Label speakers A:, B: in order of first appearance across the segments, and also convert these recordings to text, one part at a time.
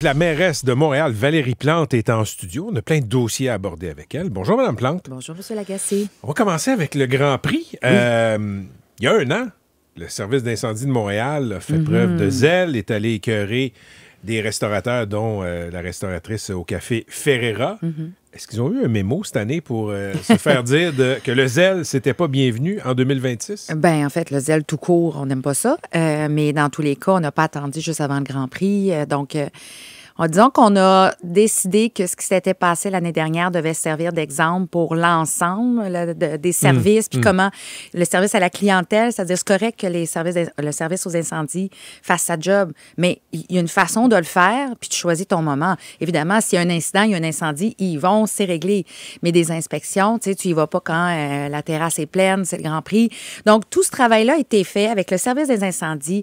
A: La mairesse de Montréal, Valérie Plante, est en studio. On a plein de dossiers à aborder avec elle. Bonjour, Mme Plante.
B: Bonjour, M. Lagacé.
A: On va commencer avec le Grand Prix.
B: Oui.
A: Il y a un an, le service d'incendie de Montréal a fait preuve de zèle, est allé écœurer des restaurateurs, dont la restauratrice au café Ferreira. Est-ce qu'ils ont eu un mémo cette année pour se faire dire que le zèle, c'était pas bienvenu en 2026?
B: Bien, en fait, le zèle tout court, on n'aime pas ça. Mais dans tous les cas, on n'a pas attendu juste avant le Grand Prix. Disons qu'on a décidé que ce qui s'était passé l'année dernière devait servir d'exemple pour l'ensemble des services, puis comment le service à la clientèle, c'est-à-dire c'est correct que le service aux incendies fasse sa job, mais il y a une façon de le faire, puis tu choisis ton moment. Évidemment, s'il y a un incident, il y a un incendie, ils vont, c'est réglé. Mais des inspections, tu sais, tu y vas pas quand la terrasse est pleine, c'est le Grand Prix. Donc, tout ce travail-là a été fait avec le service des incendies,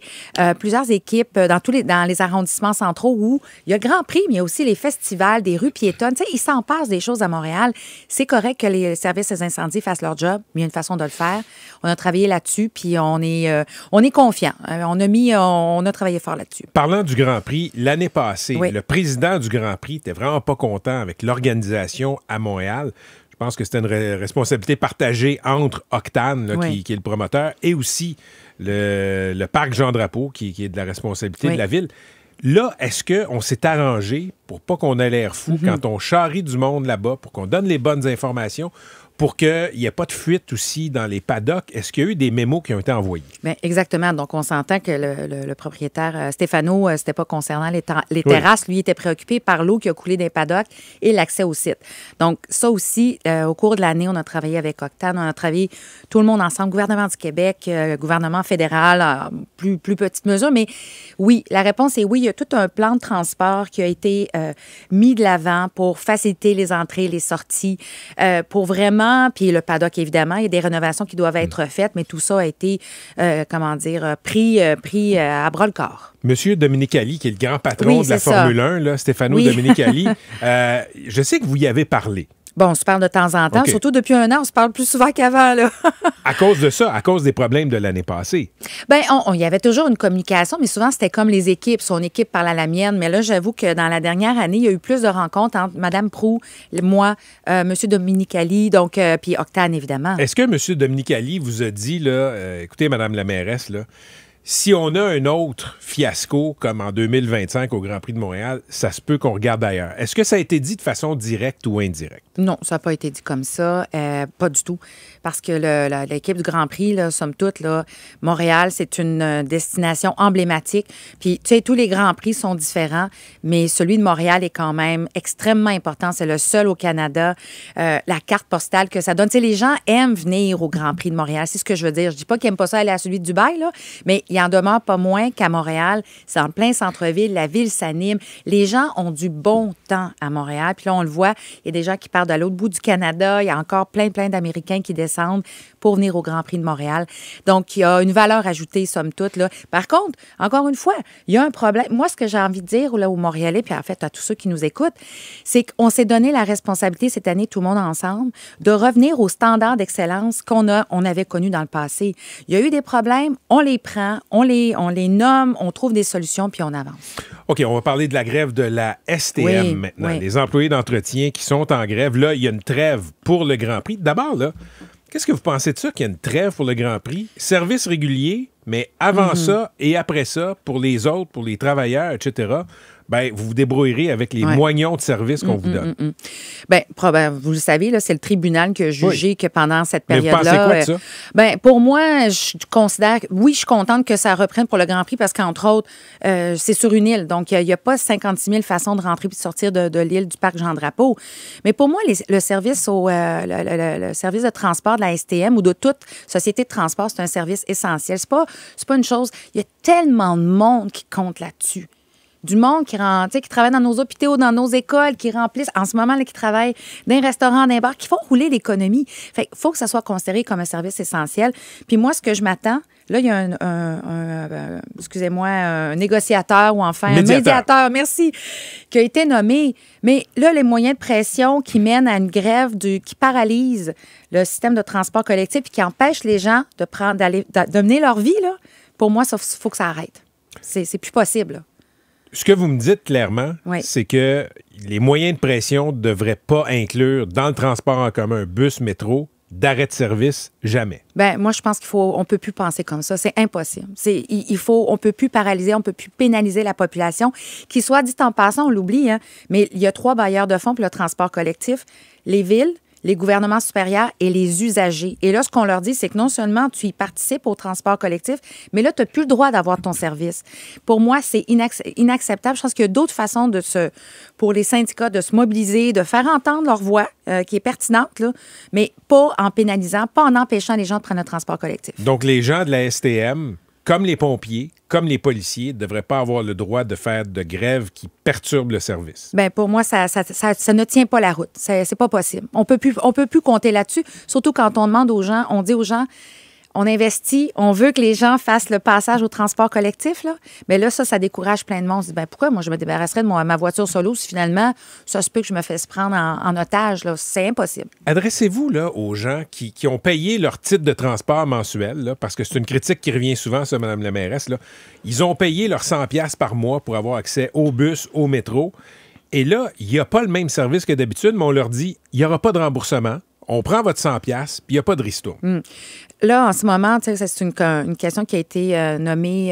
B: plusieurs équipes dans les arrondissements centraux où il y a le Grand Prix, mais il y a aussi les festivals, des rues piétonnes. Tu sais, il s'en passe des choses à Montréal. C'est correct que les services des incendies fassent leur job, mais il y a une façon de le faire. On a travaillé là-dessus, puis on est confiant. On a travaillé fort là-dessus.
A: Parlant du Grand Prix, l'année passée,
B: Oui.
A: le président du Grand Prix n'était vraiment pas content avec l'organisation à Montréal. Je pense que c'était une responsabilité partagée entre Octane, là,
B: Oui.
A: qui est le promoteur, et aussi le parc Jean-Drapeau, qui est de la responsabilité de la ville. Là, est-ce qu'on s'est arrangé pour pas qu'on ait l'air fou quand on charrie du monde là-bas, pour qu'on donne les bonnes informations, pour qu'il n'y ait pas de fuite aussi dans les paddocks? Est-ce qu'il y a eu des mémos qui ont été envoyés?
B: Bien, exactement. Donc, on s'entend que le propriétaire Stéphano, c'était pas concernant les terrasses. Lui, il était préoccupé par l'eau qui a coulé des paddocks et l'accès au site. Donc, ça aussi, au cours de l'année, on a travaillé avec Octane, on a travaillé tout le monde ensemble, gouvernement du Québec, gouvernement fédéral, plus petite mesure. Mais oui, la réponse est oui. Il y a tout un plan de transport qui a été mis de l'avant pour faciliter les entrées, les sorties, pour vraiment. Puis le paddock, évidemment, il y a des rénovations qui doivent être faites, mais tout ça a été, pris à bras-le-corps.
A: Monsieur Dominicali, qui est le grand patron de la
B: ça.
A: Formule 1, là, Stefano Dominicali, je sais que vous y avez parlé.
B: Bon, on se parle de temps en temps.
A: OK.
B: Surtout depuis un an, on se parle plus souvent qu'avant, là.
A: À cause de ça, à cause des problèmes de l'année passée.
B: Bien, il y avait toujours une communication, mais souvent, c'était comme les équipes. Son équipe parle à la mienne. Mais là, j'avoue que dans la dernière année, il y a eu plus de rencontres entre Mme Proulx, moi, M. Dominicali, donc, puis Octane, évidemment.
A: Est-ce que M. Dominicali vous a dit, là, écoutez, Mme la mairesse, là, si on a un autre fiasco comme en 2025 au Grand Prix de Montréal, ça se peut qu'on regarde ailleurs. Est-ce que ça a été dit de façon directe ou indirecte?
B: Non, ça n'a pas été dit comme ça. Pas du tout. Parce que l'équipe du Grand Prix, là, somme toute, là, Montréal, c'est une destination emblématique. Puis, tu sais, tous les Grands Prix sont différents, mais celui de Montréal est quand même extrêmement important. C'est le seul au Canada. La carte postale que ça donne. Tu sais, les gens aiment venir au Grand Prix de Montréal. C'est ce que je veux dire. Je dis pas qu'ils n'aiment pas ça aller à celui de Dubaï, là, mais il en demeure pas moins qu'à Montréal. C'est en plein centre-ville. La ville s'anime. Les gens ont du bon temps à Montréal. Puis là, on le voit, il y a des gens qui partent de l'autre bout du Canada. Il y a encore plein d'Américains qui descendent pour venir au Grand Prix de Montréal. Donc, il y a une valeur ajoutée, somme toute, là. Par contre, encore une fois, il y a un problème. Moi, ce que j'ai envie de dire là, aux Montréalais, puis en fait, à tous ceux qui nous écoutent, c'est qu'on s'est donné la responsabilité cette année, tout le monde ensemble, de revenir aux standards d'excellence qu'on avait connus dans le passé. Il y a eu des problèmes, on les prend, on les nomme, on trouve des solutions, puis on avance.
A: OK, on va parler de la grève de la STM maintenant.
B: Oui.
A: Les employés d'entretien qui sont en grève. Là, il y a une trêve pour le Grand Prix. D'abord, là, qu'est-ce que vous pensez de ça qu'il y a une trêve pour le Grand Prix? Service régulier, mais avant ça et après ça, pour les autres, pour les travailleurs, etc., ben, vous vous débrouillerez avec les moignons de service qu'on vous donne.
B: Bien, vous le savez, là, c'est le tribunal qui a jugé que pendant cette période-là...
A: Mais vous pensez quoi de ça?
B: Bien, pour moi, je considère... Oui, je suis contente que ça reprenne pour le Grand Prix parce qu'entre autres, c'est sur une île. Donc, il n'y a pas 56 000 façons de rentrer puis de sortir de l'île du parc Jean-Drapeau. Mais pour moi, le service le service de transport de la STM ou de toute société de transport, c'est un service essentiel. C'est pas une chose... Il y a tellement de monde qui compte là-dessus. Du monde qui travaille dans nos hôpitaux, dans nos écoles, qui remplissent, en ce moment, là, qui travaillent dans les restaurants, dans les bars, qui font rouler l'économie. Fait qu'il faut que ça soit considéré comme un service essentiel. Puis moi, ce que je m'attends, là, il y a un négociateur ou enfin un médiateur, merci, qui a été nommé. Mais là, les moyens de pression qui mènent à une grève qui paralyse le système de transport collectif et qui empêche les gens de mener leur vie, là, pour moi, il faut que ça arrête. C'est plus possible, là.
A: ce que vous me dites clairement,
B: Oui.
A: c'est que les moyens de pression ne devraient pas inclure dans le transport en commun, bus, métro, d'arrêt de service, jamais.
B: Ben moi, je pense on peut plus penser comme ça. C'est impossible. On peut plus paralyser, on peut plus pénaliser la population. Qui soit dit en passant, on l'oublie, hein, mais il y a 3 bailleurs de fonds pour le transport collectif. Les villes, les gouvernements supérieurs et les usagers. Et là, ce qu'on leur dit, c'est que non seulement tu y participes au transport collectif, mais là, tu n'as plus le droit d'avoir ton service. Pour moi, c'est inacceptable. Je pense qu'il y a d'autres façons pour les syndicats de se mobiliser, de faire entendre leur voix, qui est pertinente, là, mais pas en pénalisant, pas en empêchant les gens de prendre le transport collectif.
A: Donc, les gens de la STM, comme les pompiers, comme les policiers, ne devraient pas avoir le droit de faire de grève qui perturbe le service.
B: Bien, pour moi, ça ne tient pas la route. C'est pas possible. On peut plus compter là-dessus, surtout quand on demande aux gens, on dit aux gens, on investit, on veut que les gens fassent le passage au transport collectif, là. Mais là, ça décourage plein de monde. On se dit, bien, pourquoi moi, je me débarrasserais de ma voiture solo si finalement, ça se peut que je me fasse prendre en otage, là. C'est impossible.
A: Adressez-vous là, aux gens qui ont payé leur titre de transport mensuel, là, parce que c'est une critique qui revient souvent, ça, Mme la mairesse. Là. Ils ont payé leurs 100$ par mois pour avoir accès au bus, au métro. Et là, il n'y a pas le même service que d'habitude, mais on leur dit, il n'y aura pas de remboursement. On prend votre 100$, puis il n'y a pas de ristourne.
B: Là, en ce moment, c'est une question qui a été nommée,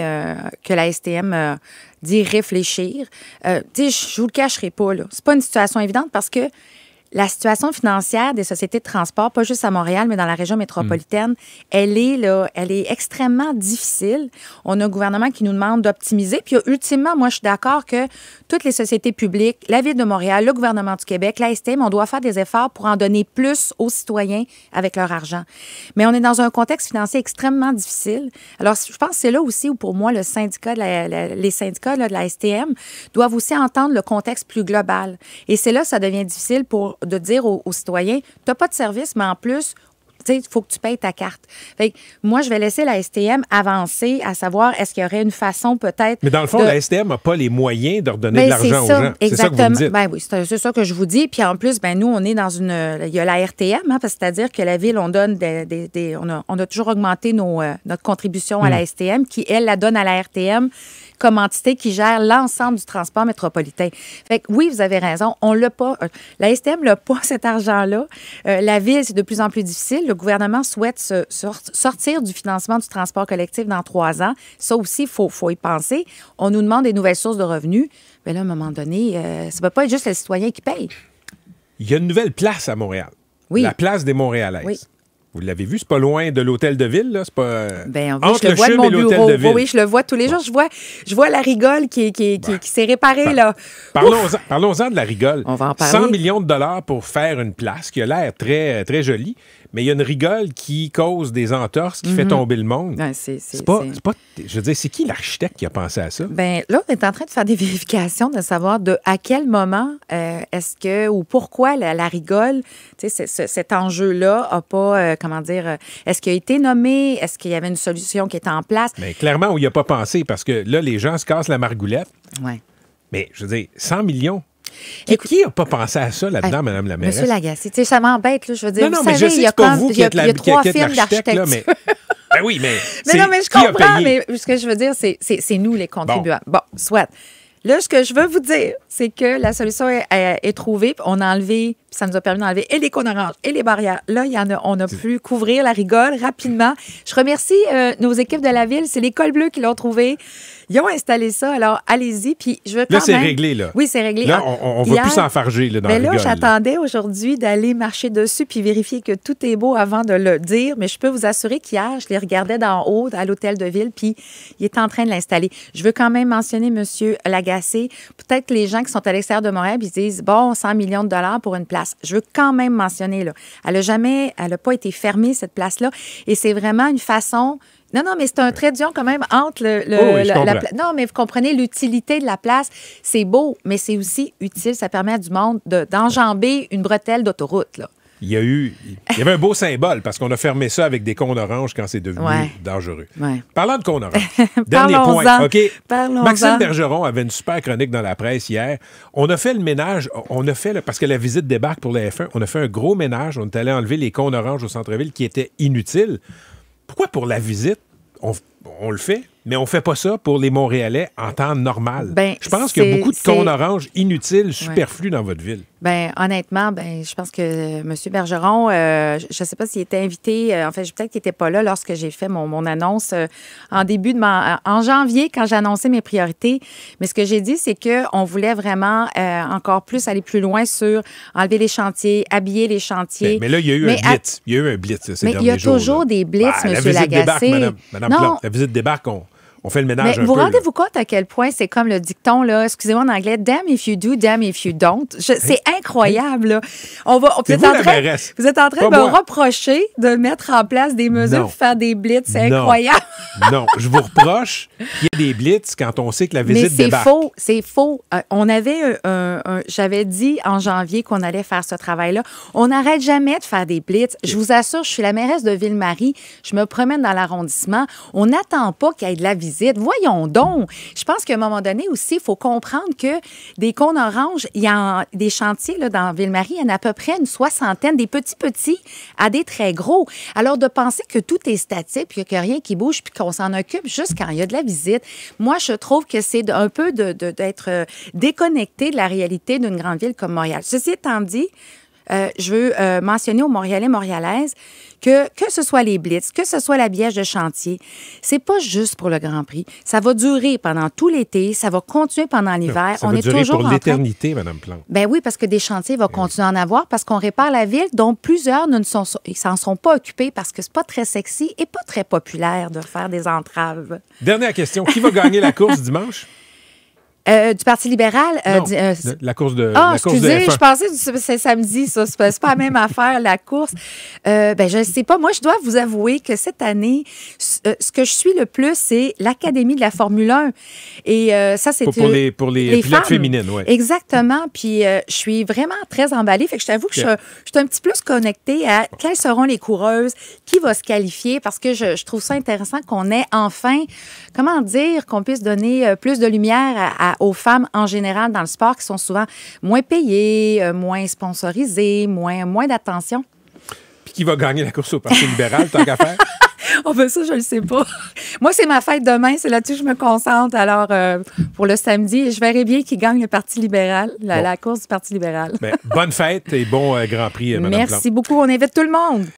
B: que la STM dit réfléchir. Je ne vous le cacherai pas, là. C'est pas une situation évidente parce que la situation financière des sociétés de transport, pas juste à Montréal, mais dans la région métropolitaine, elle est extrêmement difficile. On a un gouvernement qui nous demande d'optimiser. Puis, ultimement, moi, je suis d'accord que toutes les sociétés publiques, la Ville de Montréal, le gouvernement du Québec, la STM, on doit faire des efforts pour en donner plus aux citoyens avec leur argent. Mais on est dans un contexte financier extrêmement difficile. Alors, je pense que c'est là aussi où, pour moi, les syndicats de la STM doivent aussi entendre le contexte plus global. Et c'est là que ça devient difficile de dire aux citoyens, tu n'as pas de service, mais en plus, il faut que tu payes ta carte. Fait que moi, je vais laisser la STM avancer à savoir est-ce qu'il y aurait une façon peut-être...
A: Mais dans le fond, la STM n'a pas les moyens de redonner de l'argent aux gens.
B: Exactement.
A: C'est ça que vous me dites.
B: Ben oui, c'est ça que je vous dis. Puis en plus, nous, on est dans il y a la RTM, hein, c'est-à-dire que la Ville, on donne on a toujours augmenté notre contribution à la STM, qui, elle, la donne à la RTM comme entité qui gère l'ensemble du transport métropolitain. Fait que oui, vous avez raison, on l'a pas. La STM n'a pas cet argent-là. La Ville, c'est de plus en plus difficile. Le gouvernement souhaite sortir du financement du transport collectif dans 3 ans. Ça aussi, il faut y penser. On nous demande des nouvelles sources de revenus. Mais là, à un moment donné, ça ne peut pas être juste les citoyens qui payent.
A: Il y a une nouvelle place à Montréal.
B: Oui.
A: La place des Montréalaises.
B: Oui.
A: Vous l'avez vu, c'est pas loin de l'hôtel de ville, là. C'est pas.
B: Je le vois de mon bureau. Oui, je le vois tous les jours. Je vois la rigole qui s'est réparée, là.
A: Parlons-en de la rigole.
B: On va en parler.
A: 100 millions de dollars pour faire une place qui a l'air très, très jolie, mais il y a une rigole qui cause des entorses, qui fait tomber le monde.
B: Ouais,
A: c'est pas. Je veux dire, c'est qui l'architecte qui a pensé à ça?
B: Là, on est en train de faire des vérifications, de savoir à quel moment ou pourquoi la rigole, cet enjeu-là n'a pas, est-ce qu'il a été nommé? Est-ce qu'il y avait une solution qui était en place?
A: Mais clairement, où il n'a pas pensé, parce que là, les gens se cassent la margoulette.
B: Ouais.
A: Mais, je veux dire, 100 millions. Qui n'a pas pensé à ça là-dedans, Mme la mairesse?
B: Monsieur Lagacé, ça m'embête, là, je veux dire.
A: Non, mais je sais que c'est pas vous qui êtes
B: il y a 3 films
A: d'architecture. Mais... Ben oui, mais.
B: Non, mais je comprends, mais ce que je veux dire, c'est nous, les contribuables. Bon, soit. Là, ce que je veux vous dire, c'est que la solution est trouvée. On a enlevé, puis ça nous a permis d'enlever et les cônes oranges et les barrières. Là, on a pu couvrir la rigole rapidement. Je remercie nos équipes de la Ville. C'est l'École bleue qui l'ont trouvé. Ils ont installé ça. Alors, allez-y. Puis, je veux quand même...
A: c'est réglé, là.
B: Oui, c'est réglé.
A: Là, on ne va plus s'enfarger là, dans la rigole.
B: Là, j'attendais aujourd'hui d'aller marcher dessus puis vérifier que tout est beau avant de le dire. Mais je peux vous assurer qu'hier, je les regardais d'en haut à l'hôtel de Ville, puis il est en train de l'installer. Je veux quand même mentionner M. Lagacé. Peut-être que les gens qui sont à l'extérieur de Montréal, ils disent, 100 millions de dollars pour une place. Je veux quand même mentionner, là, elle n'a pas été fermée, cette place-là. Et c'est vraiment une façon... Non, mais c'est un trait d'union quand même entre la place. Non, mais vous comprenez, l'utilité de la place, c'est beau, mais c'est aussi utile. Ça permet à du monde d'enjamber une bretelle d'autoroute, là.
A: Il y avait un beau symbole parce qu'on a fermé ça avec des cônes oranges quand c'est devenu dangereux.
B: Ouais.
A: Parlant de cônes oranges, dernier point. OK.
B: Parlons-en.
A: Maxime Bergeron avait une super chronique dans la presse hier. On a fait le ménage, parce que la visite débarque pour la F1, on a fait un gros ménage. On est allé enlever les cônes oranges au centre-ville qui étaient inutiles. Pourquoi pour la visite, on le fait, mais on fait pas ça pour les Montréalais en temps normal.
B: Ben,
A: je pense qu'il y a beaucoup de cônes oranges inutiles, superflus dans votre ville.
B: Ben honnêtement, je pense que M. Bergeron, je ne sais pas s'il était invité, en fait, peut-être qu'il n'était pas là lorsque j'ai fait mon annonce en janvier, quand j'ai annoncé mes priorités. Mais ce que j'ai dit, c'est qu'on voulait vraiment encore plus aller plus loin sur enlever les chantiers, habiller les chantiers.
A: Mais là, il y a eu un blitz. Il y a eu un blitz ces derniers jours.
B: Mais il y a toujours des blitz, M. Lagacé.
A: Madame Plante, la visite débarque, on fait le ménage un peu.
B: Vous rendez-vous compte à quel point c'est comme le dicton, là, excusez-moi en anglais, damn if you do, damn if you don't. C'est incroyable, là. Vous êtes en train de me reprocher de mettre en place des mesures pour faire des blitz. C'est incroyable.
A: Non, je vous reproche qu'il y ait des blitz quand on sait que la visite débarque.
B: Mais c'est faux. On avait j'avais dit en janvier qu'on allait faire ce travail-là. On n'arrête jamais de faire des blitz. Je vous assure, je suis la mairesse de Ville-Marie. Je me promène dans l'arrondissement. On n'attend pas qu'il y ait de la visite. Voyons donc. Je pense qu'à un moment donné aussi, il faut comprendre que des cônes oranges, il y a des chantiers là, dans Ville-Marie, il y en a à peu près une 60aine, des petits à des très gros. Alors, de penser que tout est statique, puis qu'il n'y a rien qui bouge, puis qu'on s'en occupe juste quand il y a de la visite, moi, je trouve que c'est un peu d'être déconnecté de la réalité d'une grande ville comme Montréal. Ceci étant dit, je veux mentionner aux Montréalais, Montréalaises, que ce soit les blitz, que ce soit l'habillage de chantier, c'est pas juste pour le Grand Prix. Ça va durer pendant tout l'été, ça va continuer pendant l'hiver.
A: Ça va durer pour l'éternité, Mme Plante.
B: Ben oui, parce que des chantiers vont continuer à en avoir, parce qu'on répare la ville, dont plusieurs ils s'en sont pas occupés parce que c'est pas très sexy et pas très populaire de faire des entraves.
A: Dernière question. Qui va gagner la course dimanche?
B: Du Parti libéral.
A: La course de
B: excusez,
A: F1.
B: je pensais que c'est samedi, ça. C'est pas la même affaire, la course. Je ne sais pas. Moi, je dois vous avouer que cette année, ce que je suis le plus, c'est l'Académie de la Formule 1. Et ça, c'est
A: pour les pilotes féminines, oui.
B: Exactement. Puis, je suis vraiment très emballée. Fait que je t'avoue que je suis un petit peu plus connectée à quelles seront les coureuses, qui va se qualifier, parce que je trouve ça intéressant qu'on ait enfin, qu'on puisse donner plus de lumière aux femmes en général dans le sport qui sont souvent moins payées, moins sponsorisées, moins d'attention.
A: Puis qui va gagner la course au Parti libéral, tant qu'à faire?
B: Oh ben ça, je le sais pas. Moi, c'est ma fête demain, c'est là-dessus que je me concentre. Alors, pour le samedi, je verrai bien qui gagne le Parti libéral, la course du Parti libéral.
A: Bonne fête et bon Grand Prix, Mme Plante.
B: Merci beaucoup. On invite tout le monde.